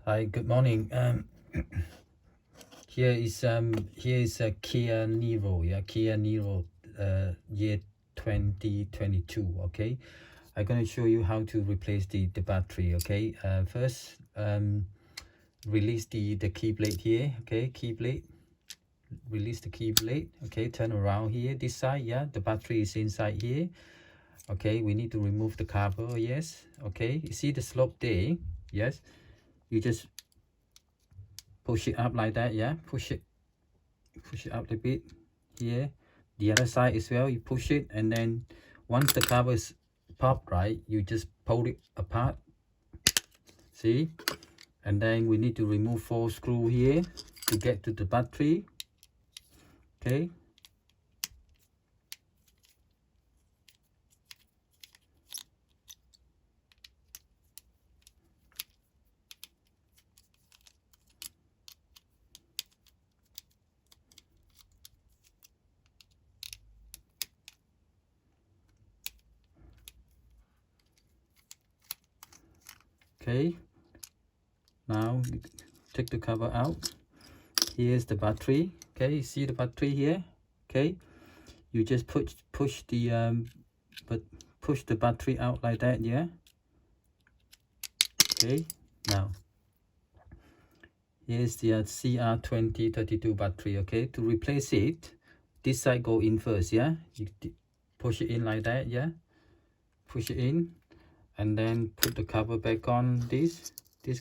Hi, good morning. Here is a Kia Niro, Kia Niro year 2022. Okay, I'm gonna show you how to replace the battery. Okay, first release the key blade here. Okay, key blade, release the key blade. Okay, turn around here, this side. Yeah, the battery is inside here. Okay, we need to remove the cover. Yes. Okay, you see the slope there? Yes, you just push it up like that. Yeah, push it up a bit here. The other side as well, you push it, and then once the cover is popped, right, you just pull it apart. See? And then we need to remove 4 screws here to get to the battery. Okay, okay, now take the cover out. Here's the battery. Okay, you see the battery here? Okay, you just push the battery out like that. Yeah. Okay, now here's the CR2032 battery. Okay, to replace it, this side go in first. Yeah, you push it in like that. Yeah, push it in, and then put the cover back on. This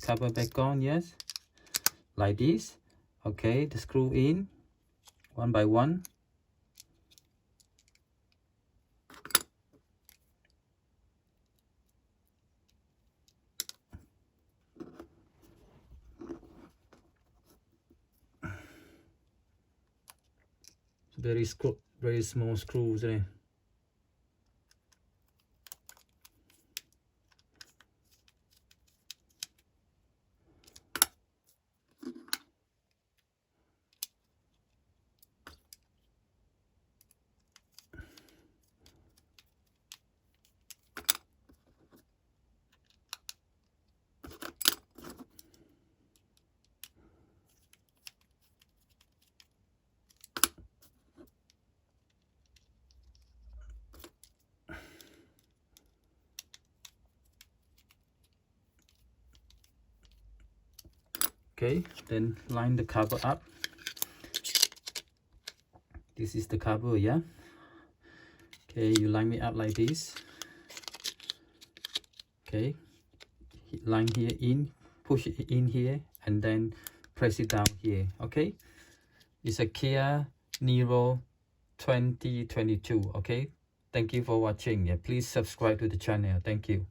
cover back on. Yes, like this. Okay, the screw in one by one. Very small screws there. Okay, then line the cover up. This is the cover. Yeah. Okay, you line it up like this. Okay, line here in, push it in here, and then press it down here. Okay, it's a Kia Niro 2022. Okay, thank you for watching. Yeah, please subscribe to the channel. Thank you.